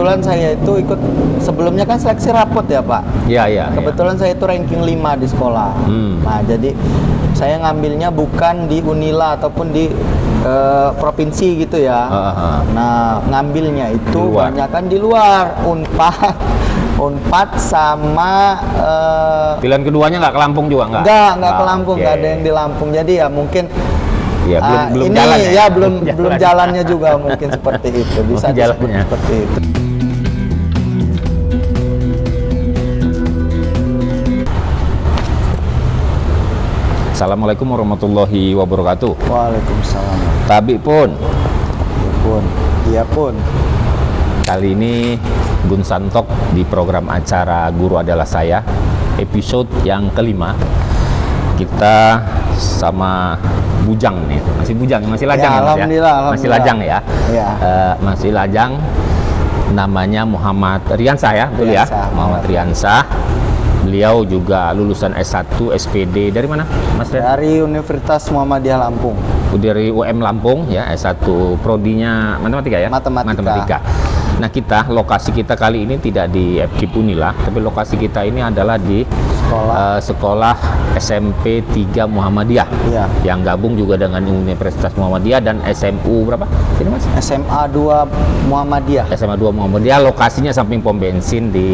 kebetulan saya itu ikut sebelumnya kan seleksi rapot ya Pak. Iya. Kebetulan saya itu ranking 5 di sekolah. Nah, jadi saya ngambilnya bukan di Unila ataupun di provinsi gitu ya. Nah, ngambilnya itu banyak kan di luar, Unpad sama pilihan keduanya nggak ke Lampung juga nggak? Nggak ke Lampung, nggak ada yang di Lampung. Jadi ya mungkin ya, belum ini jalan ya, belum jalannya juga mungkin seperti itu. Bisa disebut seperti itu. Assalamualaikum warahmatullahi wabarakatuh. Waalaikumsalam. Tabi pun. Iya pun. Kali ini Gun Santok di program acara Guru Adalah Saya, episode yang kelima. Kita sama Bujang nih, masih lajang ya, alhamdulillah. Masih lajang ya. Iya. Masih lajang. Namanya Muhammad Riansah ya, betul ya? Muhammad Riansah. Beliau juga lulusan S1 SPD dari mana, Mas Ren? Dari Universitas Muhammadiyah Lampung. Dari UM Lampung ya, S1 prodinya matematika ya? Matematika. Nah, lokasi kita kali ini tidak di FKIP Unila, tapi lokasi kita ini adalah di sekolah SMP 3 Muhammadiyah. Iya. Yang gabung juga dengan Universitas Muhammadiyah dan SMU berapa? Ini Mas? SMA 2 Muhammadiyah. SMA 2 Muhammadiyah, lokasinya samping pom bensin di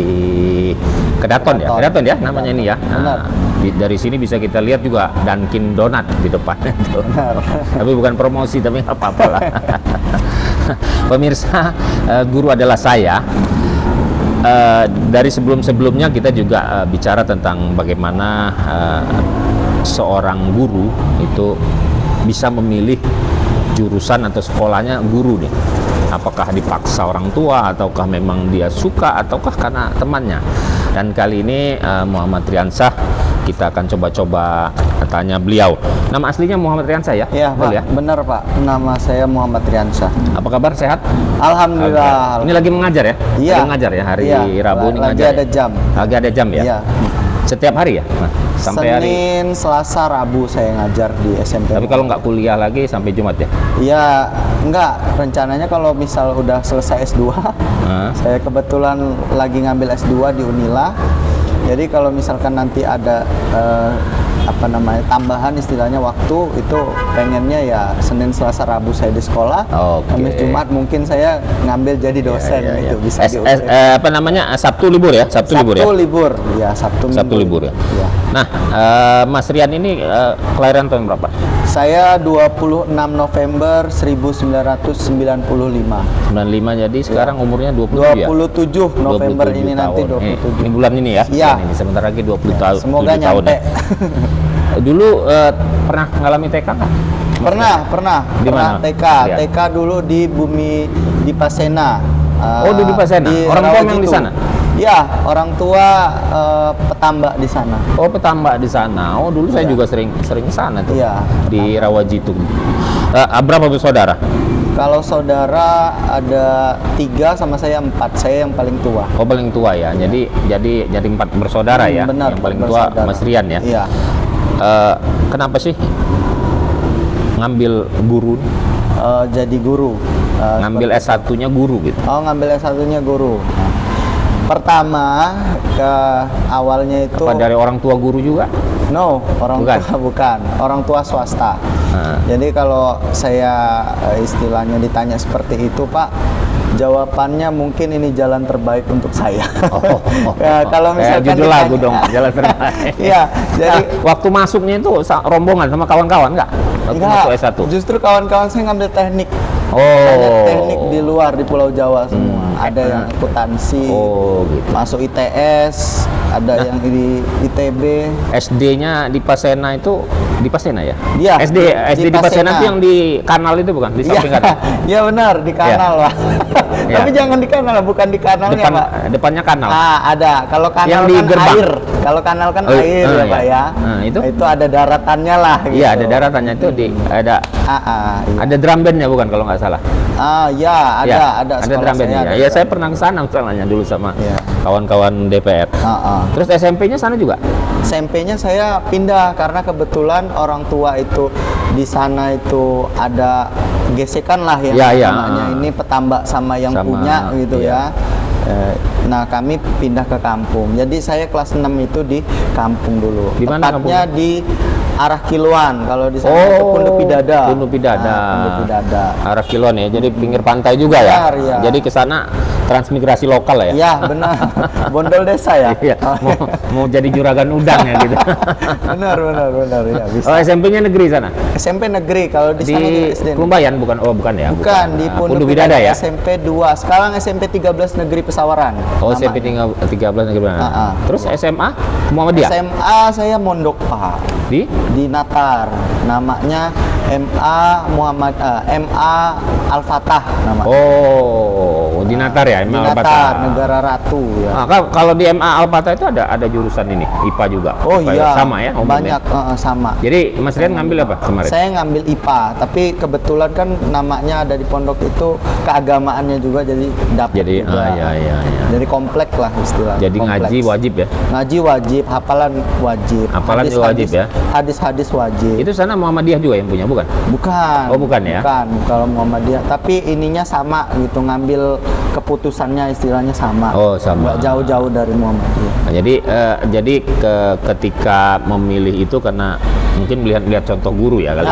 Kedaton ya. Kedaton ya namanya ini ya. Nah, dari sini bisa kita lihat juga Dunkin Donat di depannya itu. Tapi bukan promosi, tapi nggak apa-apa lah. Pemirsa, Guru Adalah Saya. Dari sebelumnya kita juga bicara tentang bagaimana seorang guru itu bisa memilih jurusan atau sekolahnya guru nih. Apakah dipaksa orang tua, ataukah memang dia suka, ataukah karena temannya. Dan kali ini Muhammad Riansah, kita akan coba-coba tanya beliau. Nama aslinya Muhammad Riansah ya? Iya Pak, ya? Benar Pak. Nama saya Muhammad Riansah. Apa kabar, sehat? Alhamdulillah. Ini lagi mengajar ya? Iya. Lagi mengajar ya, hari Rabu ini lagi ngajar ada ya? jam. Lagi ada jam ya? Iya. Setiap hari ya? Nah, sampai Senin, Selasa, Rabu saya ngajar di SMP. Tapi kalau nggak kuliah lagi sampai Jumat ya? Iya, enggak. Rencananya kalau misal udah selesai S2, saya kebetulan lagi ngambil S2 di Unila. Jadi kalau misalkan nanti ada tambahan istilahnya waktu, itu pengennya ya Senin, Selasa, Rabu saya di sekolah. Kamis, Jumat mungkin saya ngambil jadi dosen gitu. Bisa Sabtu libur ya? Sabtu libur. Ya, Sabtu libur ya. Ya. Nah, Mas Rian ini kelahiran tahun berapa? Saya 26 November 1995. 95, jadi sekarang umurnya 27 ya? 27 November 27 ini tahun. Nanti 27. Ini bulan ini ya? Iya. Ini sebentar lagi 20 tahun. Semoga nyampe. Ya. Dulu pernah ngalami TK nggak? Pernah. Di mana? TK. Ya. TK dulu di Pasena. Di Pasena. Orang tua yang di sana? Ya, orang tua petambak di sana. Oh, petambak di sana. Oh, dulu saya juga sering sana tuh. Iya. Di Rawajitu. Berapa bersaudara? Kalau saudara ada 3 sama saya 4. Saya yang paling tua. Oh, paling tua ya. Jadi 4 bersaudara ya. Benar. Yang paling tua Mas Rian ya. Iya. Kenapa sih ngambil guru? Jadi guru. Ngambil S1-nya guru gitu. Oh, ngambil S1-nya guru. Pertama, awalnya itu. Apa dari orang tua guru juga? No, bukan. Orang tua swasta. Jadi kalau saya istilahnya ditanya seperti itu, Pak, jawabannya mungkin ini jalan terbaik untuk saya. Ya, kalau misalkan judul lagu dong, jalan terbaik. Iya, jadi waktu masuknya itu rombongan sama kawan-kawan nggak? Waktu masuk S1. Justru kawan-kawan saya ngambil teknik. Teknik di luar, di Pulau Jawa semua. Ada yang akuntansi, gitu. Masuk ITS, ada yang di ITB. SD-nya di Pasena itu di Pasena ya? Iya. SD di Pasena itu yang di kanal itu bukan? Di samping kanal? Iya benar, di kanal Pak. Tapi jangan di kanal, bukan di kanalnya Pak. Depannya kanal? Ada. Kalau kanal yang di kan gerbang. air. Kalau kanal kan air ya Pak ya. Itu ada daratannya lah. Iya, ada daratannya itu ada. Ada drum bandnya bukan kalau nggak salah? Ada drum bandnya. Ya, saya pernah ke sana misalnya dulu sama kawan-kawan DPR. Terus SMP-nya sana juga? SMP-nya saya pindah karena kebetulan orang tua itu di sana itu ada gesekan lah ya namanya. Ini petambak sama yang punya gitu ya. Nah, kami pindah ke kampung. Jadi saya kelas 6 itu di kampung dulu. Di mana Tepatnya kampung? di arah Kiluan. Kalau di sana itu Pondok Pidada. Pondok Pidada. Nah, Pondok Pidada. Arah Kiluan ya. Jadi pinggir pantai juga Benar, ya. ya. Jadi ke sana transmigrasi lokal lah ya. Iya, benar. Bondol desa ya. Iya. Mau jadi juragan udang ya gitu. benar ya, bisa. Oh, SMP-nya negeri sana. SMP negeri, kalau di sana Di juga SD. Kelumbayan bukan? Oh, bukan ya. Bukan, di Nah, Pondok Pidada ya. SMP 2. Sekarang SMP 13 Negeri Pesawaran. Oh, SMP namanya. 13 negeri mana? Ah. Terus SMA Muhammadiyah SMA saya mondok Pak di Natar. Namanya MA Al-Fatah namanya. Oh, di Natar ya, Di MA Natar, Al-Fatah. Negara Ratu ya. Nah, kalau di MA Al-Fatah itu ada jurusan ini, IPA juga. Oh IPA iya, sama ya, umumnya. banyak sama. Jadi Mas Rian ngambil apa kemarin? Saya ngambil IPA, tapi kebetulan kan namanya ada di pondok itu keagamaannya juga, jadi dapat Jadi juga. iya. Jadi komplek lah istilahnya. Jadi ngaji wajib ya. Ngaji wajib, hafalan wajib. Hafalan juga wajib ya? Hadis-hadis wajib. Itu sana Muhammadiyah juga yang punya, bukan? Bukan. Oh, bukan ya? Bukan, kalau Muhammadiyah. Tapi ininya sama gitu, ngambil keputusannya istilahnya sama. Oh, sama. Nggak jauh-jauh dari Muhammadiyah. Nah, jadi ketika memilih itu karena mungkin melihat contoh guru ya kali.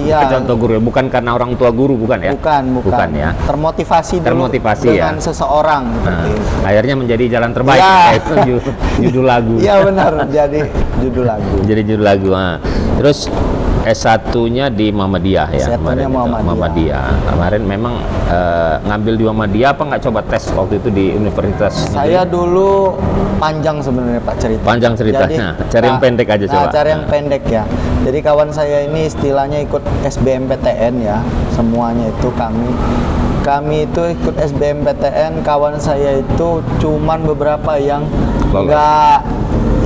Iya. Contoh guru ya, bukan karena orang tua guru, bukan ya? Bukan ya. Termotivasi ya. dengan seseorang seperti itu. Akhirnya menjadi jalan terbaik. Ya. Itu judul lagu. Iya benar, jadi judul lagu. Jadi judul lagu. Nah. Terus S1-nya di Muhammadiyah ya. S1-nya Kemarin Muhammadiyah. Kemarin memang ngambil di Muhammadiyah apa nggak coba tes waktu itu di universitas? Saya dulu panjang sebenarnya Pak cerita. Panjang ceritanya. Cari yang pendek aja coba. Cari yang pendek ya. Jadi kawan saya ini istilahnya ikut SBMPTN ya. Semuanya itu kami itu ikut SBMPTN. Kawan saya itu cuman beberapa yang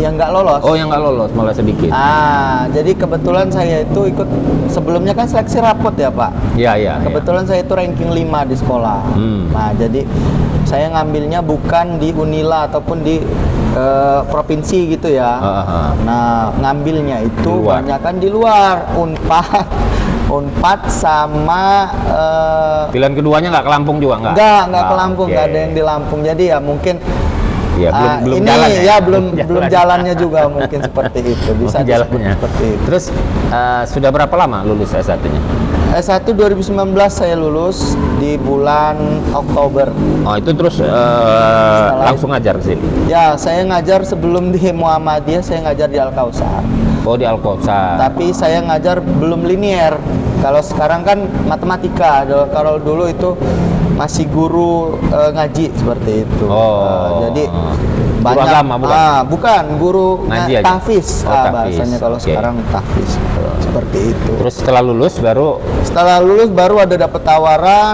nggak lolos. Oh, yang nggak lolos malah sedikit. Jadi kebetulan saya itu ikut sebelumnya kan seleksi rapot ya Pak. Iya. Kebetulan saya itu ranking 5 di sekolah. Nah, jadi saya ngambilnya bukan di Unila ataupun di provinsi gitu ya. Nah, ngambilnya itu banyak kan di luar. Unpad sama pilihan keduanya nggak ke Lampung juga nggak? Nggak ke Lampung, nggak ada yang di Lampung. Jadi ya mungkin ya, belum ini jalan ya, belum jalannya juga mungkin seperti itu. Bisa jalannya seperti itu. Terus sudah berapa lama lulus S1-nya? S1 2019 saya lulus di bulan Oktober. Oh, itu terus langsung ngajar ke sini? Ya, saya ngajar sebelum di Muhammadiyah, saya ngajar di Al-Kausar. Oh, di Al-Kausar. Tapi saya ngajar belum linier. Kalau sekarang kan matematika. Kalau dulu itu masih guru ngaji seperti itu. Jadi banyak guru agama bukan guru ngaji aja. tahfiz. Tahfiz. Bahasanya kalau sekarang tahfiz seperti itu. Terus setelah lulus baru ada dapat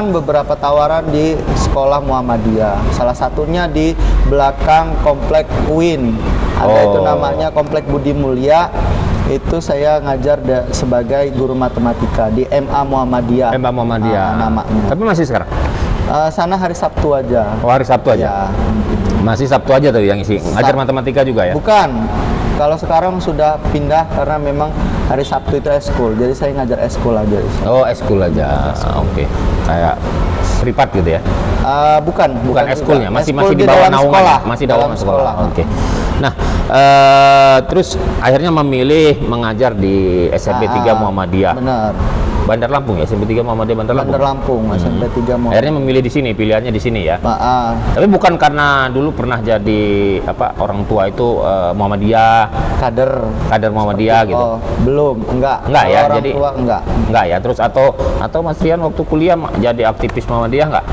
beberapa tawaran di sekolah Muhammadiyah. Salah satunya di belakang komplek UIN. Ada itu namanya Komplek Budi Mulya. Itu saya ngajar sebagai guru matematika di MA Muhammadiyah. MA Muhammadiyah. Namanya. Tapi masih sekarang? Sana hari Sabtu aja. Oh, hari Sabtu aja? Ya. Masih Sabtu aja tuh yang isi? Ngajar matematika juga ya? Bukan. Kalau sekarang sudah pindah karena memang hari Sabtu itu eskul. Jadi saya ngajar eskul aja. Oh, eskul aja. Oke. Kayak privat gitu ya? Bukan eskulnya, masih di di bawah dalam naungan, sekolah. masih dalam sekolah. Oke. Nah, terus akhirnya memilih mengajar di SMP 3 Muhammadiyah. Benar. Bandar Lampung ya, SMP 3 Muhammadiyah Bandar Lampung. Bandar Lampung, SMP 3 Muhammadiyah. Akhirnya memilih di sini, pilihannya di sini ya. Tapi bukan karena dulu pernah jadi orang tua itu Muhammadiyah, kader Muhammadiyah gitu. Oh, belum, enggak ya, orang jadi tua enggak ya. Terus atau Mas Rian waktu kuliah jadi aktivis Muhammadiyah enggak?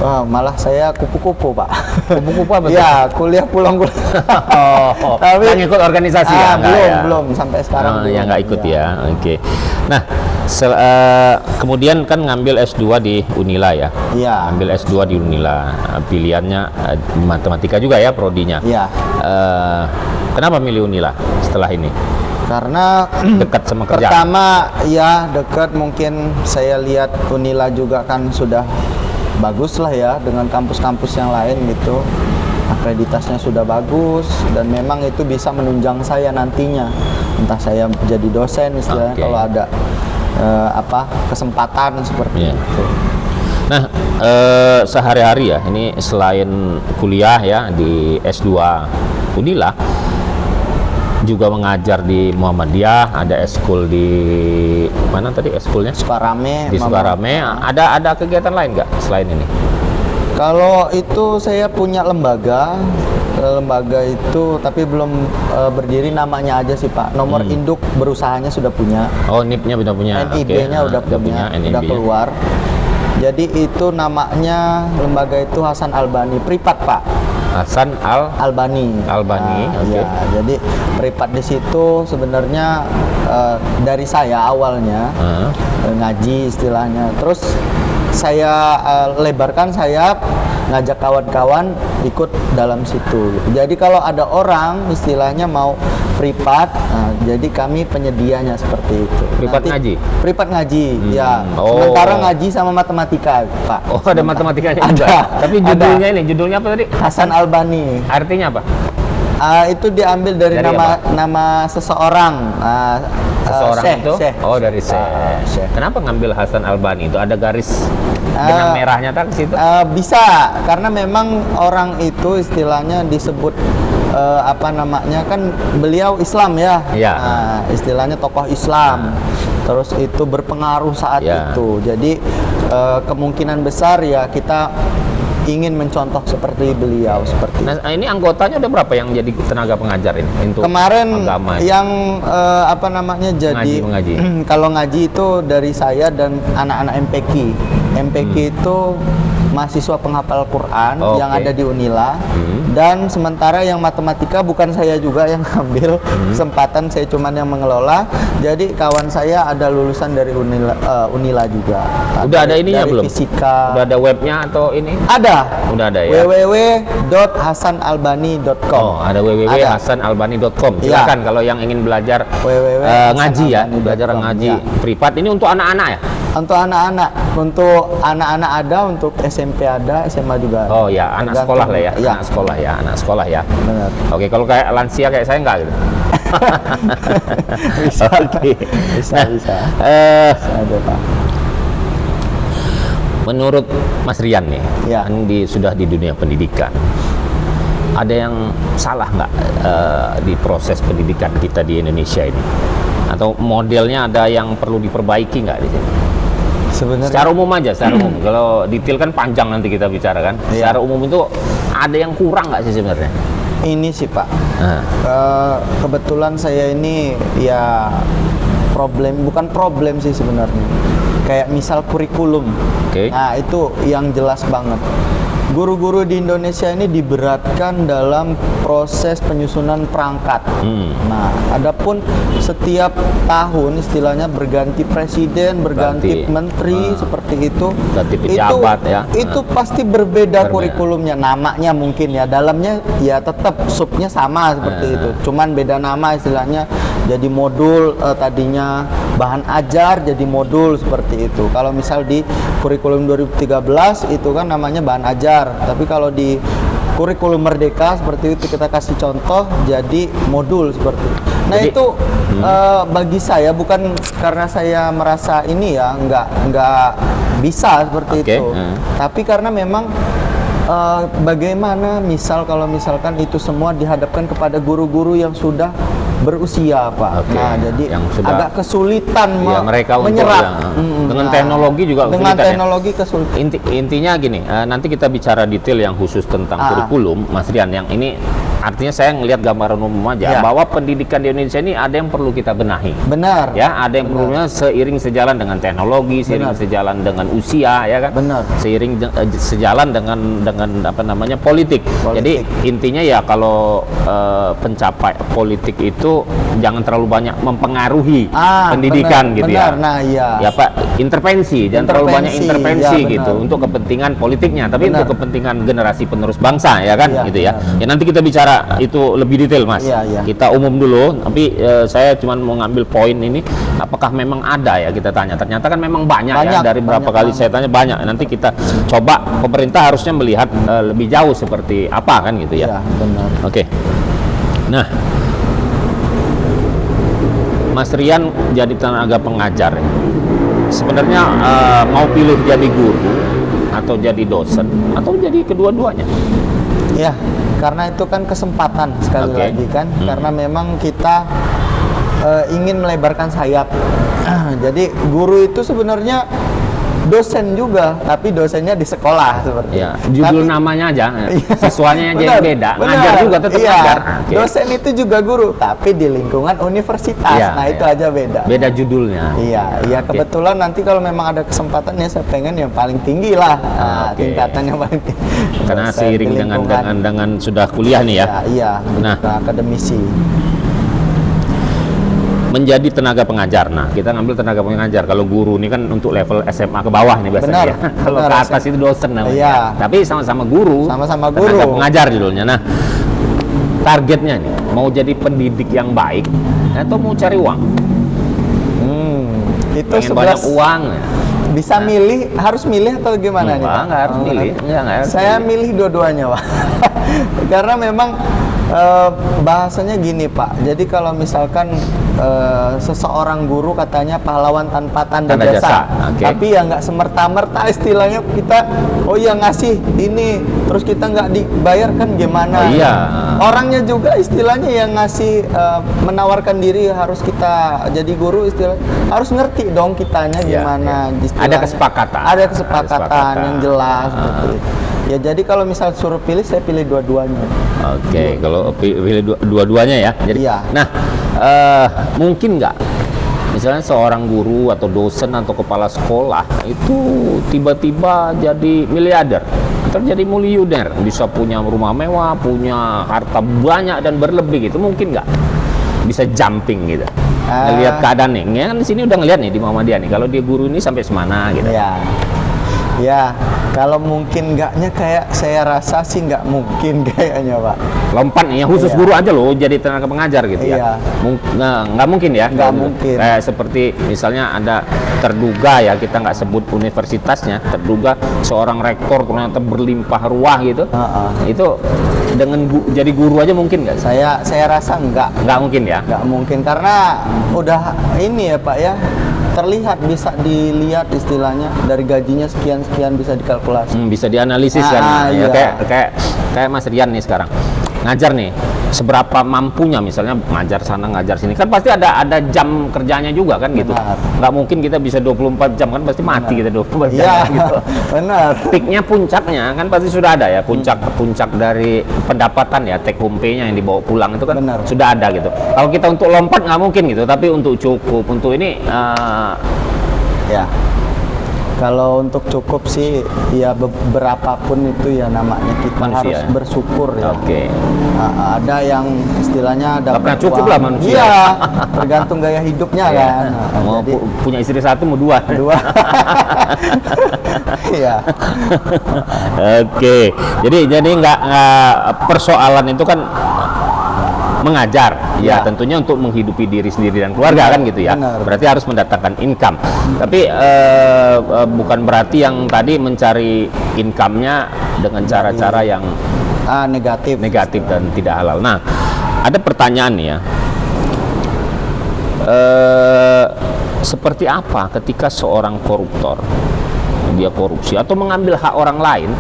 Malah saya kupu-kupu Pak. Kupu-kupu apa? Iya, kuliah pulang. Tapi nggak ikut organisasi ya? Belum sampai sekarang. Ya nggak ikut ya. Oke. Nah, kemudian kan ngambil S2 di Unila ya? Iya. Ambil S2 di Unila. Pilihannya matematika juga ya, prodinya. Iya. Kenapa milih Unila setelah ini? Karena dekat sama kerjaan. Pertama ya dekat, mungkin saya lihat Unila juga kan sudah bagus lah ya dengan kampus-kampus yang lain gitu. Akreditasnya sudah bagus dan memang itu bisa menunjang saya nantinya. Entah saya jadi dosen istilahnya kalau ada kesempatan seperti itu. Nah, Sehari-hari ya, ini selain kuliah ya di S2 Unila, juga mengajar di Muhammadiyah, ada eskul di mana tadi eskulnya? Sukarame. Di Sukarame. Ada kegiatan lain nggak selain ini? Kalau itu saya punya lembaga itu tapi belum berdiri, namanya aja sih Pak. Nomor induk berusahanya sudah punya. Oh, NIP-nya sudah punya. NIB-nya udah punya, udah keluar. Jadi itu namanya lembaga itu Hasan Albani, privat Pak. Hasan Albani. Oke. Ya, jadi privat di situ sebenarnya dari saya awalnya ngaji istilahnya. Terus saya lebarkan sayap, ngajak kawan-kawan ikut dalam situ. Jadi kalau ada orang istilahnya mau privat, jadi kami penyedianya seperti itu. Privat ngaji? Privat ngaji, ya. Oh. Sementara ngaji sama matematika, Pak. Oh, ada matematikanya juga. Ada. Tapi judulnya apa tadi? Hasan Albani. Artinya apa? Itu diambil dari nama seseorang. Seseorang itu? Syekh. Oh, dari Syekh. Kenapa ngambil Hasan Albani? Itu ada garis benang merahnya tak ke situ? Bisa, karena memang orang itu istilahnya disebut apa namanya, kan beliau Islam ya. Iya. Istilahnya tokoh Islam. Terus itu berpengaruh saat itu. Jadi kemungkinan besar ya kita ingin mencontoh seperti beliau seperti. Nah, ini anggotanya udah berapa yang jadi tenaga pengajar ini untuk kemarin agama ini? Yang apa namanya jadi mengaji. Kalau ngaji itu dari saya dan anak-anak MPK itu mahasiswa penghafal Quran yang ada di Unila. Dan sementara yang matematika bukan saya juga yang ambil, kesempatan saya cuman yang mengelola. Jadi kawan saya ada lulusan dari Unila juga. Udah ada ininya belum? Fisika. Udah ada webnya atau ini? Ada. Udah ada ya. www.hasanalbani.com. Oh, ada www.hasanalbani.com. Silakan kalau yang ingin belajar ngaji ya, belajar ngaji privat. Ini untuk anak-anak ya? Untuk anak-anak, ada, untuk SMP ada, SMA juga ada. Oh ya, anak sekolah lah ya, anak sekolah ya. Benar. Oke, kalau kayak lansia kayak saya enggak gitu. Bisa, Oke. bisa. Ada Pak. Menurut Mas Rian nih, kan sudah di dunia pendidikan, ada yang salah nggak di proses pendidikan kita di Indonesia ini? Atau modelnya ada yang perlu diperbaiki nggak di sini? Sebenarnya secara umum aja, secara umum. Kalau detail kan panjang nanti kita bicara kan. Secara umum itu ada yang kurang nggak sih sebenarnya? Ini sih Pak. Kebetulan saya ini ya bukan problem sih sebenarnya. Kayak misal kurikulum. Nah itu yang jelas banget. Guru-guru di Indonesia ini diberatkan dalam proses penyusunan perangkat. Nah, adapun setiap tahun istilahnya berganti presiden, berganti menteri seperti itu. Ganti pejabat itu pasti berbeda kurikulumnya, namanya mungkin ya, dalamnya ya tetap subnya sama seperti itu. Cuman beda nama istilahnya. Jadi modul tadinya bahan ajar jadi modul seperti itu. Kalau misal di kurikulum 2013 itu kan namanya bahan ajar. Tapi kalau di kurikulum Merdeka seperti itu kita kasih contoh jadi modul seperti itu. Nah jadi, itu bagi saya bukan karena saya merasa ini ya nggak bisa seperti itu. Tapi karena memang bagaimana kalau misalkan itu semua dihadapkan kepada guru-guru yang sudah berusia Pak. Nah jadi yang sudah agak kesulitan mereka menyerap dengan teknologi juga dengan teknologi kesulitan. Intinya gini, nanti kita bicara detail yang khusus tentang kurikulum Mas Rian. Yang ini artinya saya ngelihat gambaran umum aja bahwa pendidikan di Indonesia ini ada yang perlu kita benahi. Benar. Ya, ada yang perlunya seiring sejalan dengan teknologi, seiring sejalan dengan usia, ya kan? Benar. Seiring sejalan dengan apa namanya politik. Jadi intinya ya kalau pencapai politik itu jangan terlalu banyak mempengaruhi pendidikan gitu ya. Nah, ya Pak, jangan terlalu banyak intervensi gitu untuk kepentingan politiknya, tapi untuk kepentingan generasi penerus bangsa ya kan gitu ya. Ya nanti kita bicara itu lebih detail Mas. Kita umum dulu, tapi saya cuma mau ngambil poin ini, apakah memang ada ya kita tanya. Ternyata kan memang banyak ya, dari berapa kali saya tanya banyak. Nanti kita coba, pemerintah harusnya melihat lebih jauh seperti apa kan gitu ya. Oke. Nah, Mas Rian jadi tenaga pengajar ya. Sebenarnya mau pilih jadi guru atau jadi dosen atau jadi kedua-duanya? Ya, karena itu kan kesempatan sekali lagi kan, karena memang kita ingin melebarkan sayap. Jadi guru itu sebenarnya dosen juga, tapi dosennya di sekolah seperti. Ya, judul namanya aja, siswanya aja yang beda. Ngajar juga tetap ngajar. Dosen itu juga guru, tapi di lingkungan universitas. Nah, itu aja beda. Beda judulnya. Iya, kebetulan nanti kalau memang ada kesempatan ya saya pengen yang paling tinggi lah, tingkatan yang paling tinggi. Karena seiring dengan sudah kuliah nih ya. Iya, nah, akademisi. Menjadi tenaga pengajar. Nah, kita ngambil tenaga pengajar. Kalau guru ini kan untuk level SMA ke bawah nih biasanya. Ya. Kalau ke atas itu dosen namanya. Iya. Tapi sama-sama guru. Sama-sama guru. Tenaga pengajar judulnya. Nah, targetnya nih mau jadi pendidik yang baik atau mau cari uang? Itu pengen banyak uang. Bisa milih, harus milih atau gimana nih? Nggak harus milih. Saya milih dua-duanya, Pak. Karena memang bahasanya gini, Pak. Jadi kalau misalkan seseorang guru katanya pahlawan tanpa tanda jasa. Tapi ya nggak semerta-merta istilahnya kita, oh ya ngasih ini, terus kita nggak dibayar kan gimana? Orangnya juga istilahnya yang ngasih, menawarkan diri harus kita jadi guru istilahnya, harus ngerti dong kitanya gimana. Ada kesepakatan. Ada kesepakatan yang jelas. Ya jadi kalau misal suruh pilih, saya pilih dua-duanya. Oke, kalau pilih dua-duanya ya. Jadi, nah, mungkin nggak, misalnya seorang guru atau dosen atau kepala sekolah itu tiba-tiba jadi miliarder, terjadi miliuner, bisa punya rumah mewah, punya harta banyak dan berlebih gitu, mungkin nggak? Bisa jumping gitu. Ngelihat keadaan nih, kan di sini udah ngeliat nih di Muhammadiyah nih, kalau dia guru ini sampai semana gitu. Ya, kalau mungkin enggaknya kayak saya rasa sih nggak mungkin kayaknya, Pak. Lompat nih, yang khusus guru aja loh, jadi tenaga pengajar gitu ya. Nggak mungkin ya. Nggak mungkin. Kayak seperti misalnya ada terduga ya, kita nggak sebut universitasnya, terduga seorang rektor ternyata berlimpah ruah gitu. Itu dengan jadi guru aja mungkin nggak? Saya rasa nggak mungkin ya. Nggak mungkin karena udah ini ya, Pak ya. Terlihat, bisa dilihat istilahnya dari gajinya sekian bisa dikalkulasi. Bisa dianalisis kan. Kayak Mas Rian nih sekarang ngajar nih, seberapa mampunya misalnya ngajar sana ngajar sini, kan pasti ada jam kerjanya juga kan. Gitu. Nggak mungkin kita bisa 24 jam kan, pasti mati kita 24 jam gitu. Benar. Peaknya, puncaknya kan pasti sudah ada ya, puncak dari pendapatan ya, take home pay-nya yang dibawa pulang itu kan sudah ada gitu. Kalau kita untuk lompat nggak mungkin gitu, tapi untuk cukup untuk ini kalau untuk cukup sih ya berapapun itu ya namanya kita manusia, harus bersyukur ya. Ada yang istilahnya ada pernah cukup lah manusia. Iya, tergantung gaya hidupnya kan. Mau jadi, punya istri satu mau dua. Iya. Jadi nggak persoalan itu kan mengajar, ya tentunya untuk menghidupi diri sendiri dan keluarga kan gitu ya. Berarti harus mendatangkan income. Tapi bukan berarti yang tadi mencari income-nya dengan cara-cara yang negatif dan tidak halal. Nah, ada pertanyaan nih ya. Seperti apa ketika seorang koruptor dia korupsi atau mengambil hak orang lain,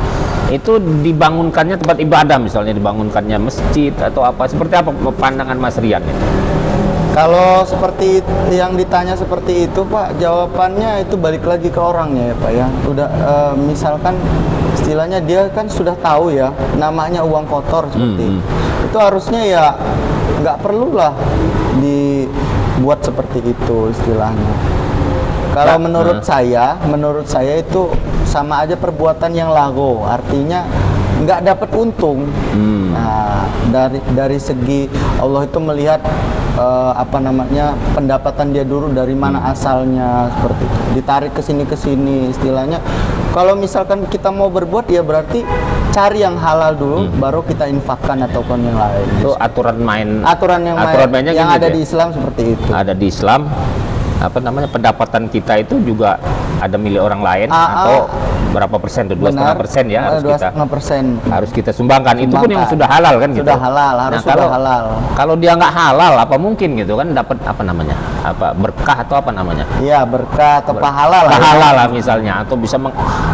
itu dibangunkannya tempat ibadah, misalnya dibangunkannya masjid atau apa, seperti apa pandangan Mas Rian itu? Kalau seperti yang ditanya seperti itu, Pak, jawabannya itu balik lagi ke orangnya ya, Pak ya. Udah misalkan istilahnya dia kan sudah tahu ya namanya uang kotor seperti itu harusnya ya nggak perlulah dibuat seperti itu istilahnya. Kalau menurut saya itu sama aja perbuatan yang lago, artinya nggak dapat untung. Nah, dari segi Allah itu melihat pendapatan dia dulu dari mana asalnya, seperti itu. Ditarik ke sini istilahnya. Kalau misalkan kita mau berbuat ya berarti cari yang halal dulu, baru kita infakkan ataupun yang lain. Itu aturan mainnya yang ada di Islam seperti itu. Ada di Islam. Pendapatan kita itu juga ada milik orang lain atau berapa persen tuh? 2,5% ya harus kita 2,5% harus kita sumbangkan. Itu pun yang sudah halal kan gitu. Sudah halal, harus sudah halal. Kalau dia nggak halal, apa mungkin gitu kan dapat apa namanya? Apa berkah atau apa namanya? Iya, berkah atau pahala lah. Pahala lah misalnya, atau bisa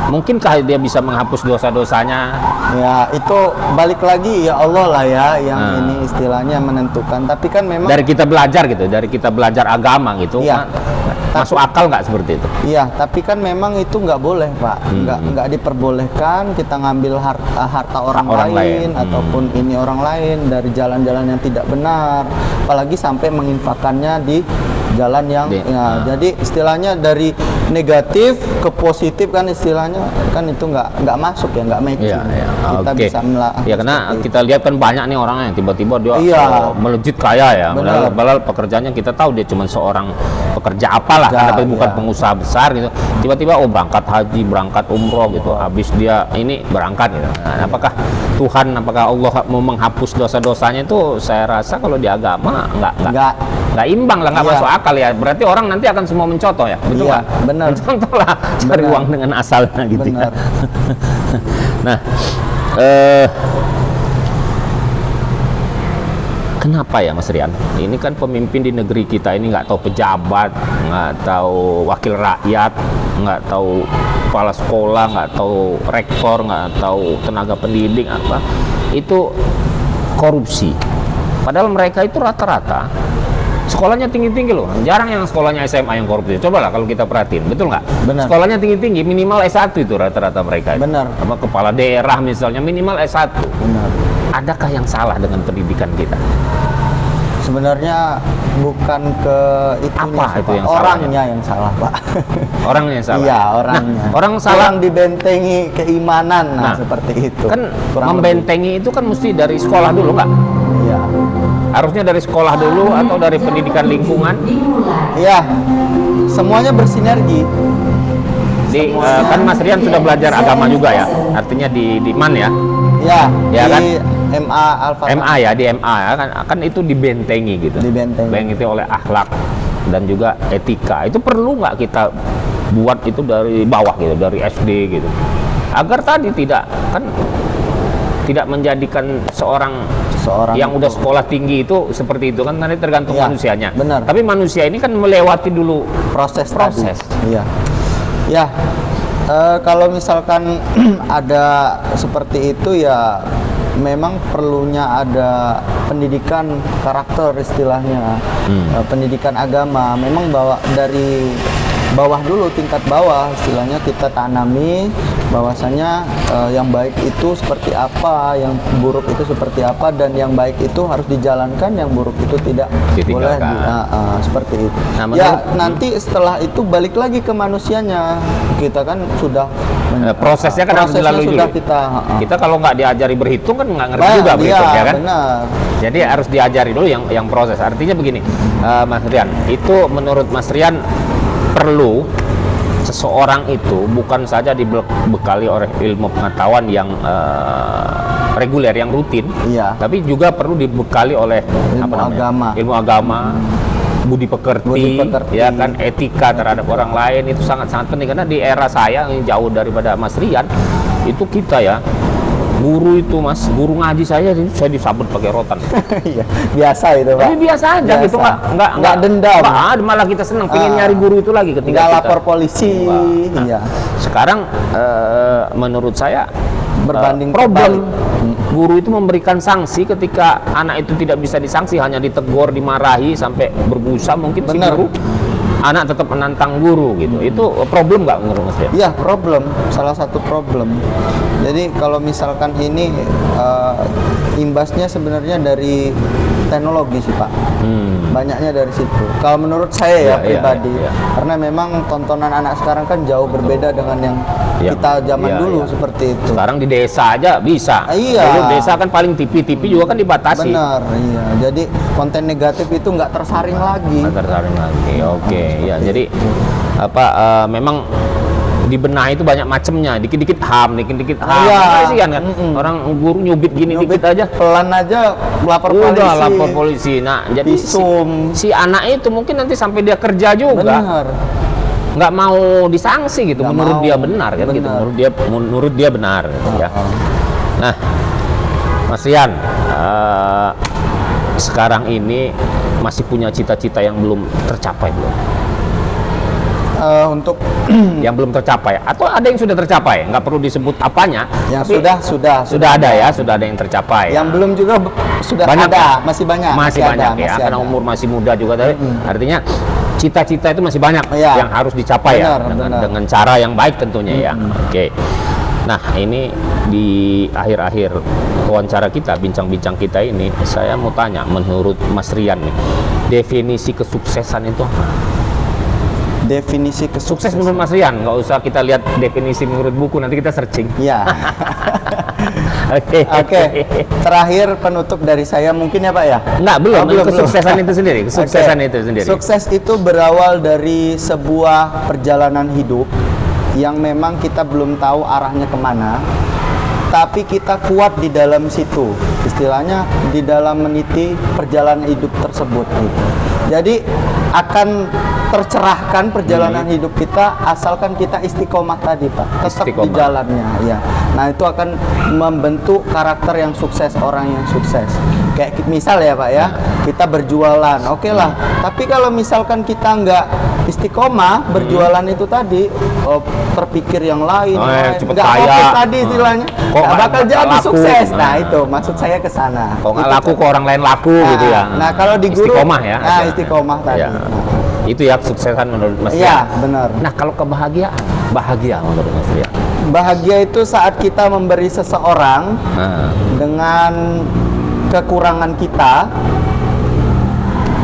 mungkinkah dia bisa menghapus dosa-dosanya? Ya, itu balik lagi ya Allah lah ya yang ini istilahnya menentukan. Tapi kan memang dari kita belajar gitu, dari kita belajar agama gitu, iya, masuk akal nggak seperti itu? Iya, tapi kan memang itu nggak boleh, Pak. Nggak diperbolehkan kita ngambil harta orang lain ataupun ini orang lain dari jalan-jalan yang tidak benar, apalagi sampai menginfakannya di jalan yang jadi istilahnya dari negatif ke positif kan istilahnya kan itu nggak masuk ya, nggak matching. Kita bisa ya karena kita lihat kan banyak nih orang yang tiba-tiba dia melejit kaya ya, padahal pekerjaannya kita tahu dia cuma seorang pekerja apalah, tapi bukan pengusaha besar gitu. Tiba-tiba berangkat haji, berangkat umroh gitu, habis dia ini berangkat gitu. Nah, apakah Tuhan, apakah Allah mau menghapus dosa-dosanya? Itu saya rasa kalau di agama nggak imbang lah, nggak masuk akal ya. Berarti orang nanti akan semua mencontoh ya, betul nggak? Benar. Mencontoh lah, cari uang dengan asalnya gitu ya. Nah, kenapa ya Mas Rian? Ini kan pemimpin di negeri kita ini nggak tahu pejabat, nggak tahu wakil rakyat, nggak tahu kepala sekolah, nggak tahu rektor, nggak tahu tenaga pendidik apa. Itu korupsi. Padahal mereka itu rata-rata sekolahnya tinggi-tinggi loh. Jarang yang sekolahnya SMA yang korupsi. Cobalah kalau kita perhatiin, betul nggak? Benar. Sekolahnya tinggi-tinggi, minimal S1 itu rata-rata mereka. Benar. Sama kepala daerah misalnya minimal S1. Benar. Adakah yang salah dengan pendidikan kita? Sebenarnya bukan ke itunya, apa itu yang orangnya yang salah, Pak. Orangnya yang salah. Iya, orangnya. Nah, orang salah dibentengi keimanan, seperti itu. Kan kurang membentengi itu kan mesti dari sekolah dulu, nggak? Iya. Harusnya dari sekolah dulu atau dari pendidikan lingkungan? Iya. Semuanya bersinergi. Kan Mas Rian sudah belajar agama juga ya, artinya di MAN ya? Iya. Ya kan? MA Alfa. MA ya, di MA ya kan itu dibentengi gitu. Dibentengi oleh akhlak dan juga etika. Itu perlu nggak kita buat itu dari bawah gitu, dari SD gitu, agar tadi tidak menjadikan seorang yang udah sekolah tinggi itu seperti itu kan, nanti tergantung manusianya. Benar. Tapi manusia ini kan melewati dulu proses. Iya. Ya. Kalau misalkan ada seperti itu ya memang perlunya ada pendidikan karakter istilahnya, pendidikan agama. Memang dari bawah dulu, tingkat bawah istilahnya kita tanami bahwasanya yang baik itu seperti apa, yang buruk itu seperti apa, dan yang baik itu harus dijalankan, yang buruk itu tidak boleh seperti itu. Nah, nanti setelah itu balik lagi ke manusianya. Kita kan sudah prosesnya kan harus dilalui dulu. Kita kalau nggak diajari berhitung kan nggak ngerti juga berhitung ya kan. Benar. Jadi harus diajari dulu yang proses. Artinya begini, Mas Rian, itu menurut Mas Rian perlu seseorang itu bukan saja dibekali oleh ilmu pengetahuan yang reguler, yang rutin, tapi juga perlu dibekali oleh ilmu agama, budi pekerti, ya kan, etika terhadap orang lain. Itu sangat-sangat penting, karena di era saya yang jauh daripada Mas Rian itu kita ya, guru itu Mas, guru ngaji saya disabet pakai rotan. Iya, biasa itu Pak. Tapi biasa aja gitu, nggak dendam. Malah kita senang pengen nyari guru itu lagi ketika nggak lapor polisi. Iya. Sekarang menurut saya berbanding problem guru itu memberikan sanksi ketika anak itu tidak bisa disanksi, hanya ditegur, dimarahi sampai berbusa mungkin. Si guru, anak tetap menantang guru gitu. Itu problem nggak menurut Mas? Iya, problem, salah satu problem. Jadi kalau misalkan ini imbasnya sebenarnya dari teknologi sih Pak. Banyaknya dari situ. Kalau menurut saya pribadi, karena memang tontonan anak sekarang kan jauh berbeda dengan yang kita zaman dulu seperti itu. Sekarang di desa aja bisa. Dulu desa kan paling TV juga kan dibatasi. Benar, iya. Jadi konten negatif itu nggak tersaring lagi. Oke, ya. Jadi memang dibenahi itu banyak macamnya, dikit-dikit HAM, dikit-dikit kasihan kan. Orang guru nyubit dikit aja, pelan aja lapor polisi. Nah, jadi si anak itu mungkin nanti sampai dia kerja juga. Benar. nggak mau disanksi gitu, Nggak menurut mau. dia benar kan gitu, Benar. menurut dia benar gitu, ya. Nah, Mas Rian, sekarang ini masih punya cita-cita yang belum tercapai belum? Untuk Yang belum tercapai atau ada yang sudah tercapai, nggak perlu disebut apanya, yang tapi sudah ada ya, sudah ada yang tercapai. yang belum juga sudah Banyak ada, ya? masih banyak, Masih banyak ya, masih karena ada. umur masih muda juga tadi. Artinya cita-cita itu masih banyak Iya. yang harus dicapai ya, Benar. dengan cara yang baik tentunya ya. Oke. Nah, ini di akhir-akhir wawancara kita, bincang-bincang kita ini, saya mau tanya, menurut Mas Rian nih, definisi kesuksesan itu apa? Definisi Sukses kesuksesan. menurut Mas Rian, nggak usah kita lihat definisi menurut buku, nanti kita searching. Ya. Oke. Oke. Terakhir penutup dari saya mungkin ya Pak ya. Nggak, belum. Oh, belum. Kesuksesan itu sendiri. Kesuksesan Oke. itu sendiri. Sukses itu berawal dari sebuah perjalanan hidup yang memang kita belum tahu arahnya kemana, tapi kita kuat di dalam situ. Istilahnya di dalam meniti perjalanan hidup tersebut. Gitu. Jadi akan tercerahkan perjalanan hidup kita asalkan kita istiqomah tadi Pak, tetap di Istiqomah. jalannya ya. Nah itu akan membentuk karakter yang sukses, orang yang sukses. Kayak misal ya Pak ya, kita berjualan, oke lah. Tapi kalau misalkan kita nggak istiqomah berjualan itu tadi, terpikir yang lain, Cepet nggak kaya. fokus tadi istilahnya, Kok nggak bakal nggak jadi laku? sukses. Nah Nah. itu maksud saya ke sana. Kalau nggak Itu laku, kok orang lain laku gitu ya. Nah kalau di guru, istiqomah ya. nah istiqomah tadi. Ya. Itu ya kesuksesan menurut Mas Iya Rian. benar. Nah, kalau kebahagiaan, bahagia menurut Mas Rian. Bahagia itu saat kita memberi seseorang Nah, dengan kekurangan kita,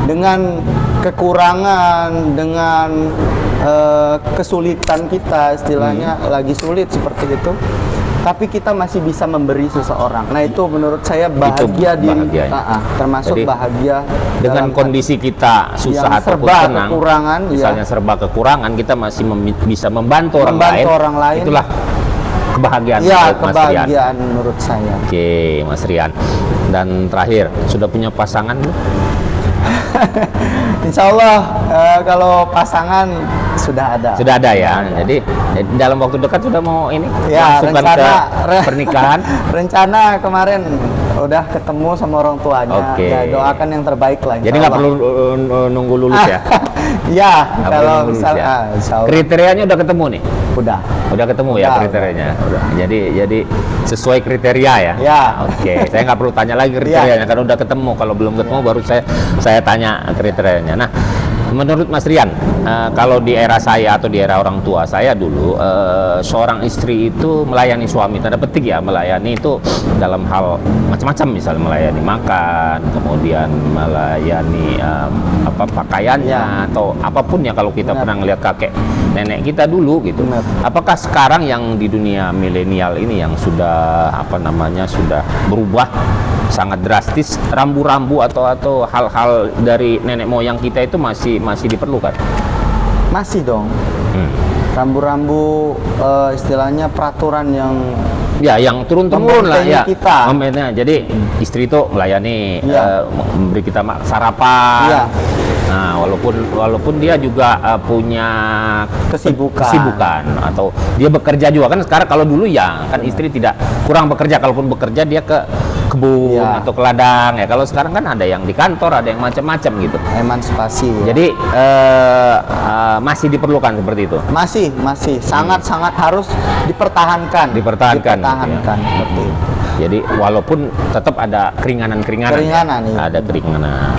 dengan kekurangan, dengan kesulitan kita, istilahnya lagi sulit seperti itu, tapi kita masih bisa memberi seseorang. Nah itu menurut saya bahagia di bahagianya. termasuk Jadi, bahagia dengan dalam kondisi kita susah yang ataupun serba senang, kekurangan, misalnya serba kekurangan, kita masih bisa membantu orang lain. Itulah kebahagiaan ya menurut Mas Rian. kebahagiaan menurut saya. Oke, Mas Rian. Dan terakhir, sudah punya pasangan belum? Insya Allah kalau pasangan sudah ada. Sudah ada ya. Jadi dalam waktu dekat sudah mau ini Ya, langsungkan ke pernikahan. Rencana kemarin udah ketemu sama orang tuanya. Oke. Ya, doakan yang terbaik lah. Jadi nggak perlu nunggu lulus ya. Ya, Nggak perlu kalau lulus misal ya. insya Allah. Kriterianya udah ketemu nih. Udah ketemu ya Udah, kriterianya. Jadi sesuai kriteria ya. Ya. Oke, saya nggak perlu tanya lagi kriterianya karena udah ketemu. Kalau belum ketemu baru saya tanya kriterianya. Nah, menurut Mas Rian, kalau di era saya atau di era orang tua saya dulu, seorang istri itu melayani suami, tanda petik ya, melayani itu dalam hal macam-macam, misalnya melayani makan, kemudian melayani pakaiannya atau apapun ya, kalau kita pernah ngelihat kakek nenek kita dulu gitu. Benar. Apakah sekarang yang di dunia milenial ini yang sudah sudah berubah sangat drastis, rambu-rambu atau hal-hal dari nenek moyang kita itu masih diperlukan? Masih dong. Rambu-rambu istilahnya peraturan yang yang turun-temurun lah ya. Kita. Jadi istri itu melayani, Ya. memberi kita sarapan. Ya. Nah, walaupun dia juga punya kesibukan atau dia bekerja juga kan. Sekarang kalau dulu ya kan istri tidak kurang bekerja, kalaupun bekerja dia ke kebun atau ke ladang ya. Kalau sekarang kan ada yang di kantor, ada yang macam-macam gitu. Emansipasi. Ya. Jadi masih diperlukan seperti itu. Masih sangat harus dipertahankan. Dipertahankan, seperti itu. Jadi walaupun tetap ada keringanan, iya. ada keringanan.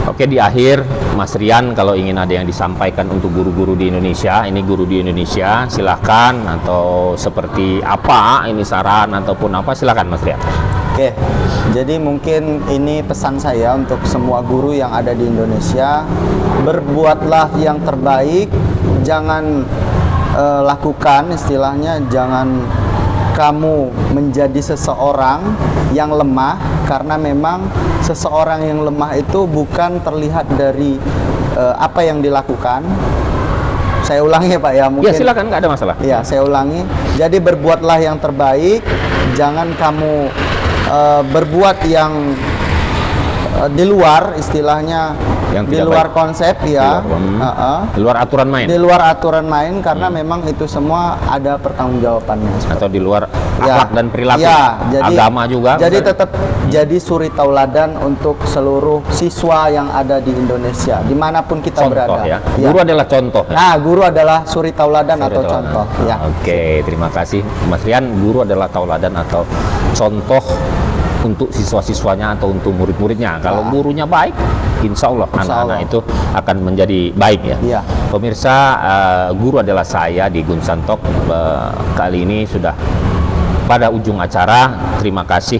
Oke, di akhir Mas Rian, kalau ingin ada yang disampaikan untuk guru-guru di Indonesia, ini guru di Indonesia, silahkan, atau seperti apa ini saran ataupun apa, silahkan Mas Rian. Oke, jadi mungkin ini pesan saya untuk semua guru yang ada di Indonesia, berbuatlah yang terbaik, jangan lakukan istilahnya, jangan kamu menjadi seseorang yang lemah, karena memang seseorang yang lemah itu bukan terlihat dari apa yang dilakukan. Saya ulangi ya Pak ya, mungkin. Ya silakan, nggak ada masalah. Ya, saya ulangi. Jadi berbuatlah yang terbaik, jangan kamu berbuat yang di luar istilahnya Yang di tidak luar baik. konsep ya. Di luar aturan main. Di luar aturan main karena memang itu semua ada pertanggungjawabannya. Atau di luar Ya. akhlak dan perilaku. Ya, jadi, agama juga. Jadi tetap jadi suri tauladan untuk seluruh siswa yang ada di Indonesia, dimanapun kita contoh berada. ya. Guru adalah contoh. Ya? Nah, guru adalah suri tauladan atau contoh. Ya. Oke, terima kasih Mas Rian. Guru adalah tauladan atau contoh untuk siswa-siswanya atau untuk murid-muridnya. Kalau gurunya baik, insya Allah anak-anak itu akan menjadi baik ya. Iya. Pemirsa, guru adalah saya di Gun Santok. Kali ini sudah pada ujung acara. Terima kasih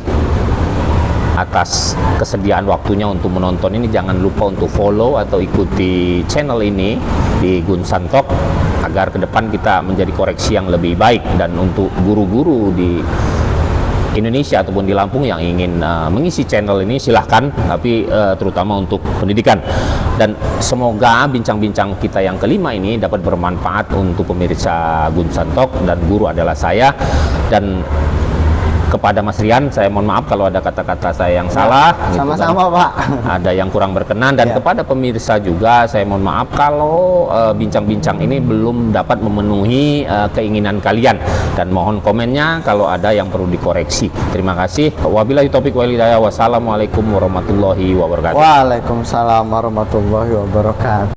atas kesediaan waktunya untuk menonton ini. Jangan lupa untuk follow atau ikuti channel ini di Gun Santok agar ke depan kita menjadi koreksi yang lebih baik. Dan untuk guru-guru di Indonesia ataupun di Lampung yang ingin mengisi channel ini, silahkan, tapi terutama untuk pendidikan. Dan semoga bincang-bincang kita yang kelima ini dapat bermanfaat untuk pemirsa Gun Santok, dan guru adalah saya. Dan kepada Mas Rian, saya mohon maaf kalau ada kata-kata saya yang salah. Sama-sama, Pak. Ada yang kurang berkenan. Dan kepada pemirsa juga, saya mohon maaf kalau bincang-bincang ini belum dapat memenuhi keinginan kalian. Dan mohon komennya kalau ada yang perlu dikoreksi. Terima kasih. Wabillahi taufiq wal hidayah. Wassalamualaikum warahmatullahi wabarakatuh. Waalaikumsalam warahmatullahi wabarakatuh.